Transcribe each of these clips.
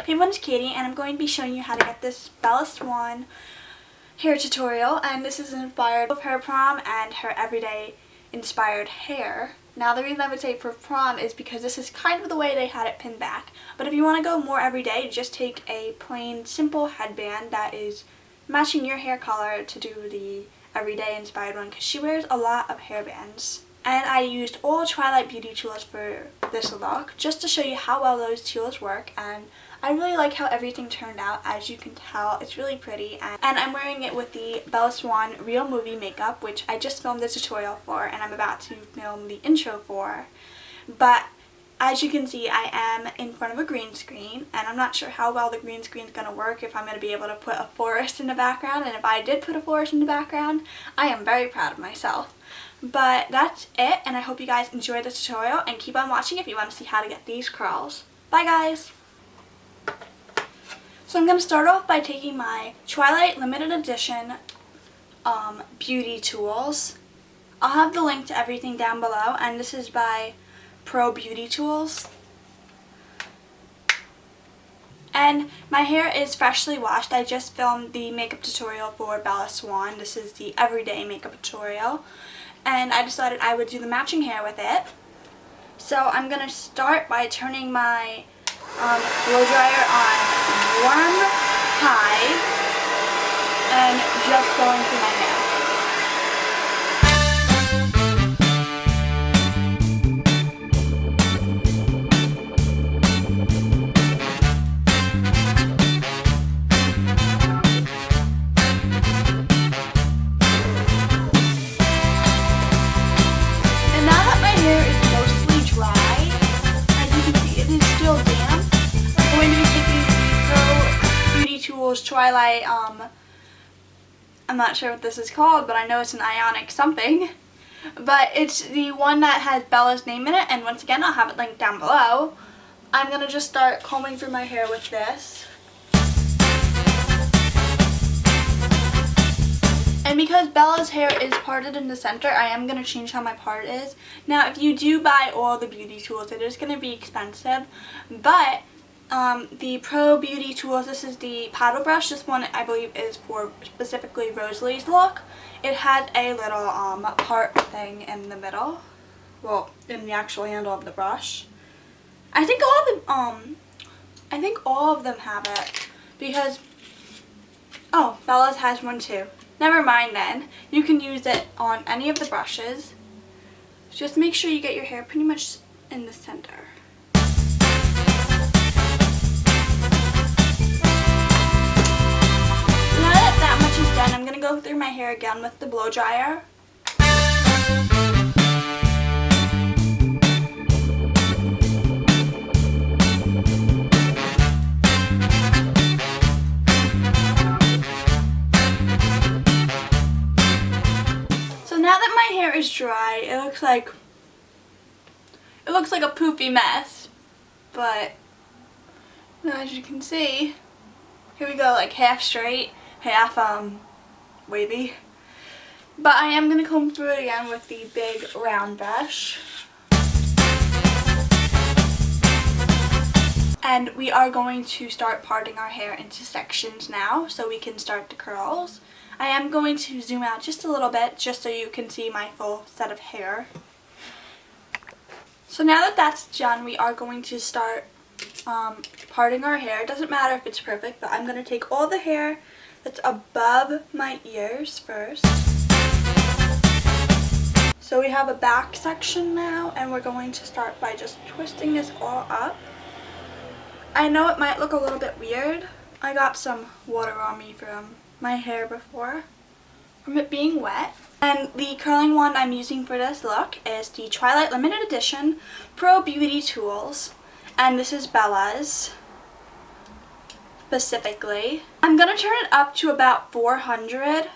Hey everyone, it's Katie, and I'm going to be showing you how to get this Bella Swan hair tutorial, and this is inspired of her prom and her everyday inspired hair. Now the reason I would say for prom is because this is kind of the way they had it pinned back, but if you want to go more everyday, just take a plain simple headband that is matching your hair color to do the everyday inspired one, because she wears a lot of hairbands. And I used all Twilight beauty tools for this look just to show you how well those tools work, and I really like how everything turned out. As you can tell, it's really pretty, and I'm wearing it with the Bella Swan real movie makeup, which I just filmed the tutorial for and I'm about to film the intro for. But as you can see, I am in front of a green screen, and I'm not sure how well the green screen is going to work, if I'm going to be able to put a forest in the background, and if I did put a forest in the background, I am very proud of myself. But that's it, and I hope you guys enjoyed the tutorial, and keep on watching if you want to see how to get these curls. Bye guys! So I'm going to start off by taking my Twilight limited edition beauty tools. I'll have the link to everything down below, and this is by Pro Beauty Tools. And my hair is freshly washed. I just filmed the makeup tutorial for Bella Swan. This is the everyday makeup tutorial. And I decided I would do the matching hair with it. So I'm going to start by turning my blow dryer on warm high and just going through my hair. Twilight, I'm not sure what this is called, but I know it's an ionic something. But it's the one that has Bella's name in it, and once again, I'll have it linked down below. I'm going to just start combing through my hair with this. And because Bella's hair is parted in the center, I am going to change how my part is. Now, if you do buy all the beauty tools, it is going to be expensive, but the Pro Beauty Tools, this is the paddle brush. This one I believe is for specifically Rosalie's look. It has a little part thing in the middle, well, in the actual handle of the brush. I think all of them have it, because Bella's has one too. Never mind then. You can use it on any of the brushes. Just make sure you get your hair pretty much in the center. Done. I'm going to go through my hair again with the blow dryer. So now that my hair is dry, it looks like a poofy mess, but as you can see, here we go, like half straight, half wavy. But I am going to comb through it again with the big round brush. And we are going to start parting our hair into sections now, so we can start the curls. I am going to zoom out just a little bit, just so you can see my full set of hair. So now that that's done, we are going to start parting our hair. It doesn't matter if it's perfect, but I'm going to take all the hair that's above my ears first. So we have a back section now, and we're going to start by just twisting this all up. I know it might look a little bit weird. I got some water on me from my hair before, from it being wet. And the curling wand I'm using for this look is the Twilight Limited Edition Pro Beauty Tools, and this is Bella's specifically. I'm going to turn it up to about 400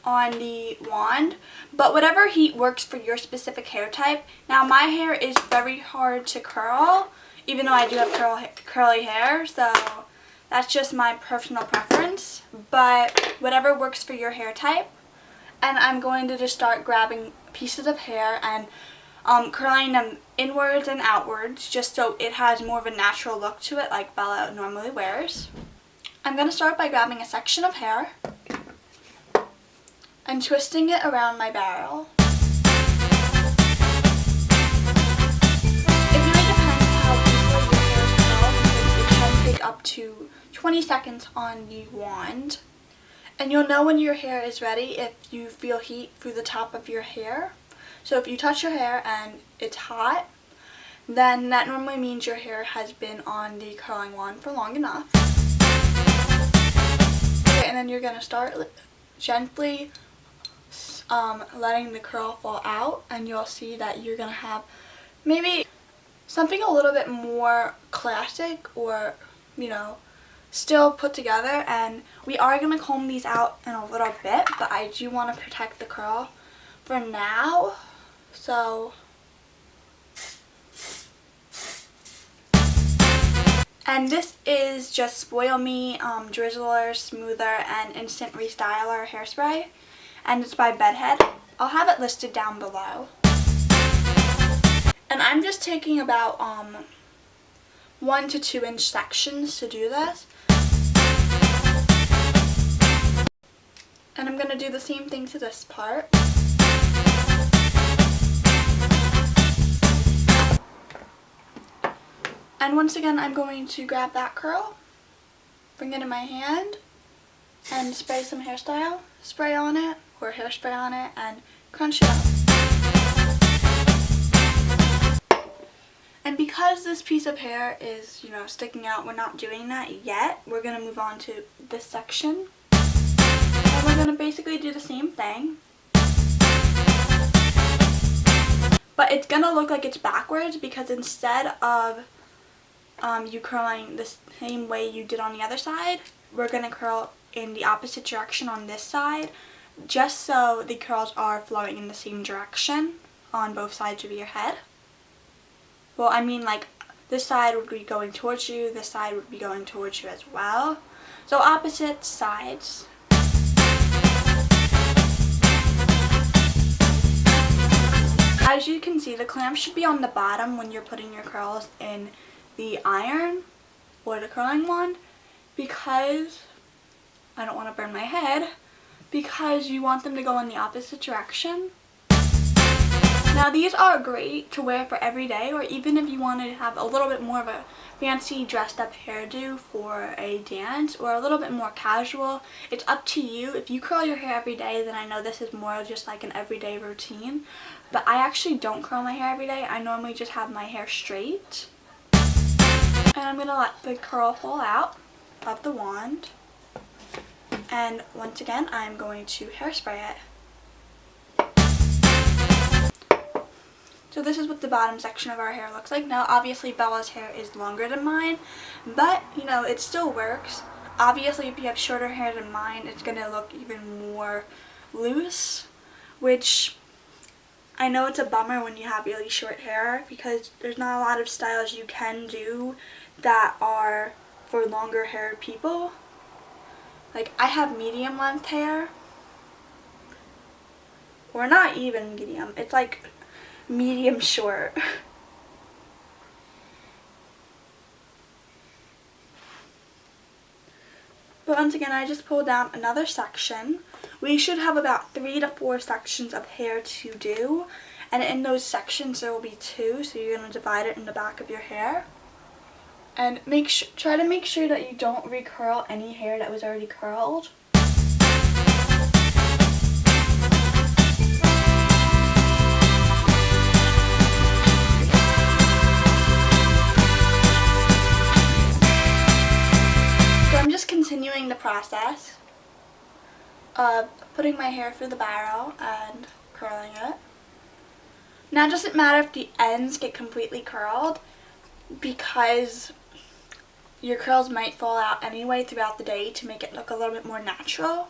on the wand, but whatever heat works for your specific hair type. Now my hair is very hard to curl, even though I do have curly hair, so that's just my personal preference, but whatever works for your hair type. And I'm going to just start grabbing pieces of hair and curling them inwards and outwards, just so it has more of a natural look to it like Bella normally wears. I'm going to start by grabbing a section of hair and twisting it around my barrel. It really depends how easily your hair is curled, because it can take up to 20 seconds on the wand. And you'll know when your hair is ready if you feel heat through the top of your hair. So if you touch your hair and it's hot, then that normally means your hair has been on the curling wand for long enough. Okay, and then you're going to start gently letting the curl fall out, and you'll see that you're going to have maybe something a little bit more classic, or, you know, still put together. And we are going to comb these out in a little bit, but I do want to protect the curl for now. So, and this is just Spoil Me Drizzler, Smoother, and Instant Restyler hairspray, and it's by Bedhead. I'll have it listed down below. And I'm just taking about 1 to 2 inch sections to do this. And I'm going to do the same thing to this part. And once again, I'm going to grab that curl, bring it in my hand, and spray some spray on it, or hairspray on it, and crunch it up. And because this piece of hair is, you know, sticking out, we're not doing that yet. We're going to move on to this section. And we're going to basically do the same thing. But it's going to look like it's backwards, because instead of you curling the same way you did on the other side, we're going to curl in the opposite direction on this side, just so the curls are flowing in the same direction on both sides of your head. Well, I mean, like, this side would be going towards you, this side would be going towards you as well. So opposite sides. As you can see, the clamp should be on the bottom when you're putting your curls in the iron or the curling wand, because I don't want to burn my head, because you want them to go in the opposite direction. Now these are great to wear for every day, or even if you wanted to have a little bit more of a fancy dressed up hairdo for a dance, or a little bit more casual. It's up to you. If you curl your hair every day, then I know this is more just like an everyday routine. But I actually don't curl my hair every day. I normally just have my hair straight. And I'm going to let the curl fall out of the wand. And once again, I'm going to hairspray it. So this is what the bottom section of our hair looks like. Now obviously Bella's hair is longer than mine, but you know, it still works. Obviously if you have shorter hair than mine, it's going to look even more loose, which I know it's a bummer when you have really short hair, because there's not a lot of styles you can do that are for longer haired people. Like, I have medium length hair, or not even medium, it's like medium short. But once again, I just pulled down another section. We should have about 3 to 4 sections of hair to do, and in those sections there will be 2, so you're going to divide it in the back of your hair. And try to make sure that you don't recurl any hair that was already curled. So I'm just continuing the process of putting my hair through the barrel and curling it. Now it doesn't matter if the ends get completely curled, because your curls might fall out anyway throughout the day to make it look a little bit more natural.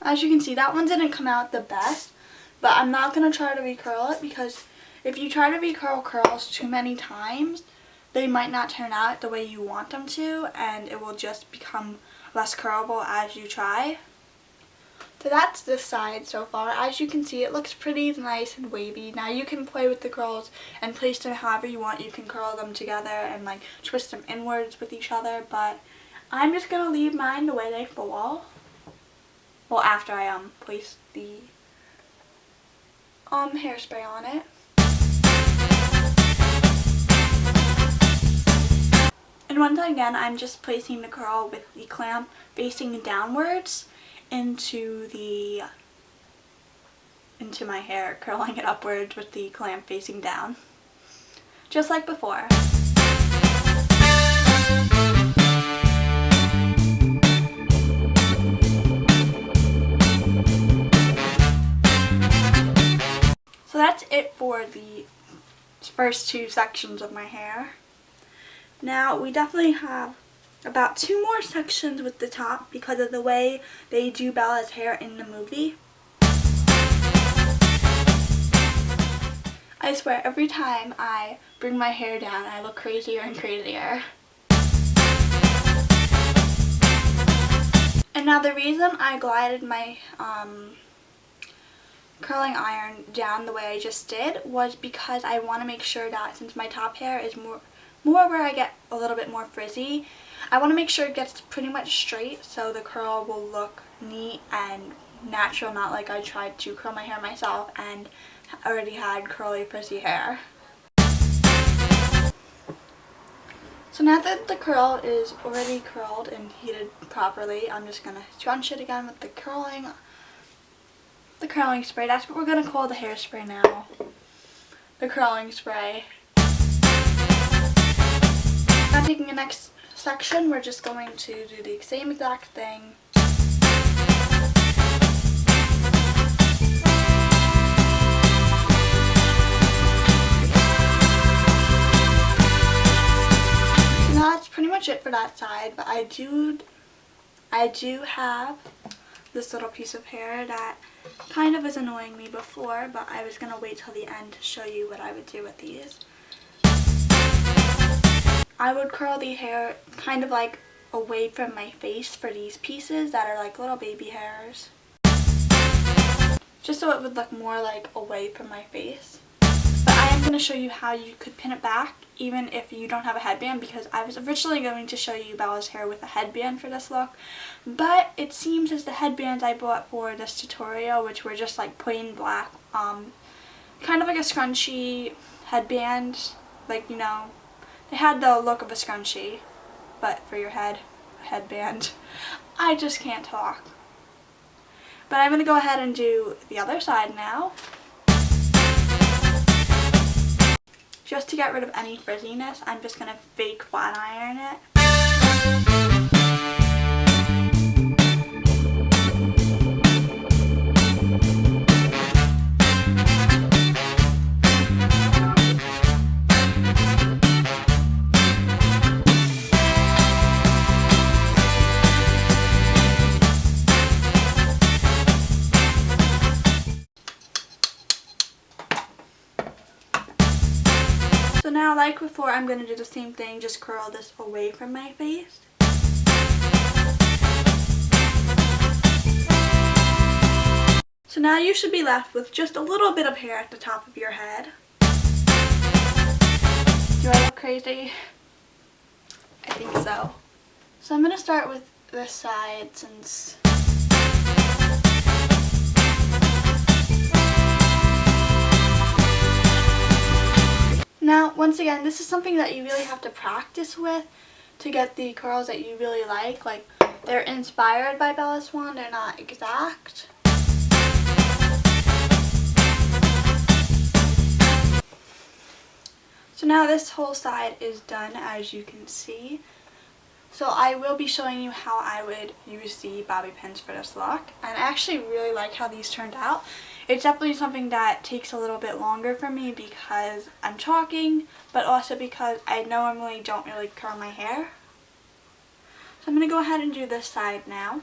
As you can see, that one didn't come out the best, but I'm not going to try to recurl it, because if you try to recurl curls too many times, they might not turn out the way you want them to, and it will just become less curlable as you try. So that's this side so far. As you can see, it looks pretty nice and wavy. Now you can play with the curls and place them however you want. You can curl them together and like twist them inwards with each other, but I'm just going to leave mine the way they fall. Well, after I place the hairspray on it. And once again, I'm just placing the curl with the clamp facing downwards into my hair, curling it upwards with the clamp facing down, just like before. So that's it for the first two sections of my hair. Now we definitely have about 2 more sections with the top because of the way they do Bella's hair in the movie. I swear, every time I bring my hair down, I look crazier and crazier. And now the reason I glided my curling iron down the way I just did was because I want to make sure that since my top hair is more where I get a little bit more frizzy, I want to make sure it gets pretty much straight so the curl will look neat and natural, not like I tried to curl my hair myself and already had curly frizzy hair. So now that the curl is already curled and heated properly, I'm just going to scrunch it again with the curling spray. That's what we're going to call the hairspray now. The curling spray. Now taking the next section, we're just going to do the same exact thing. So now that's pretty much it for that side, but I do have this little piece of hair that kind of was annoying me before, but I was going to wait till the end to show you what I would do with these. I would curl the hair kind of like away from my face for these pieces that are like little baby hairs. Just so it would look more like away from my face. But I am going to show you how you could pin it back even if you don't have a headband, because I was originally going to show you Bella's hair with a headband for this look. But it seems as the headbands I bought for this tutorial, which were just like plain black, kind of like a scrunchy headband, like, you know, they had the look of a scrunchie, but for your head, a headband. I just can't talk. But I'm going to go ahead and do the other side now. Just to get rid of any frizziness, I'm just going to fake flat iron it. So now, like before, I'm going to do the same thing, just curl this away from my face. So now you should be left with just a little bit of hair at the top of your head. Do I look crazy? I think so. So I'm going to start with this side since... Now, once again, this is something that you really have to practice with to get the curls that you really like. Like, they're inspired by Bella Swan, they're not exact. So now this whole side is done, as you can see. So I will be showing you how I would use the bobby pins for this look. And I actually really like how these turned out. It's definitely something that takes a little bit longer for me because I'm talking, but also because I normally don't really curl my hair. So I'm going to go ahead and do this side now.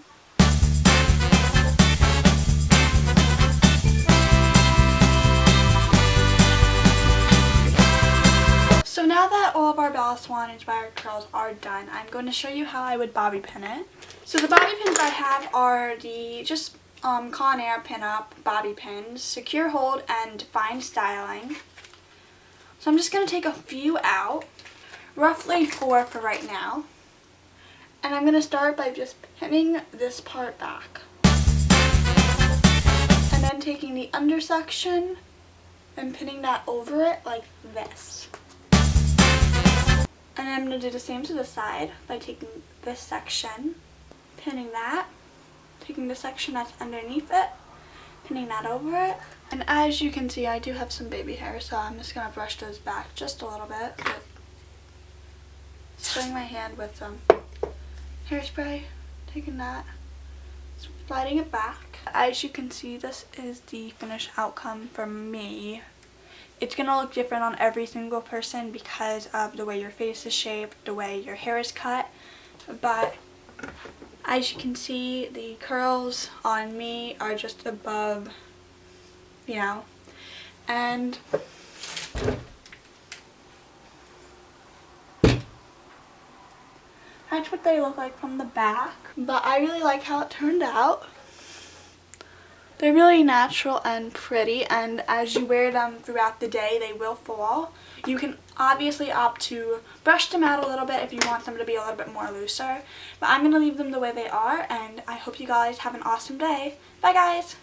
So now that all of our Bella Swan inspired curls are done, I'm going to show you how I would bobby pin it. So the bobby pins I have are the just Conair pin-up bobby pins, secure hold, and fine styling. So I'm just going to take a few out, roughly 4 for right now. And I'm going to start by just pinning this part back. And then taking the under section and pinning that over it like this. And then I'm going to do the same to the side by taking this section, pinning that, taking the section that's underneath it, pinning that over it. And as you can see, I do have some baby hair, so I'm just going to brush those back just a little bit. Spraying my hand with some hairspray, taking that, sliding it back. As you can see, this is the finished outcome for me. It's going to look different on every single person because of the way your face is shaped, the way your hair is cut, but as you can see, the curls on me are just above, you know, and that's what they look like from the back. But I really like how it turned out. They're really natural and pretty, and as you wear them throughout the day, they will fall. You can obviously opt to brush them out a little bit if you want them to be a little bit more looser. But I'm going to leave them the way they are, and I hope you guys have an awesome day. Bye guys!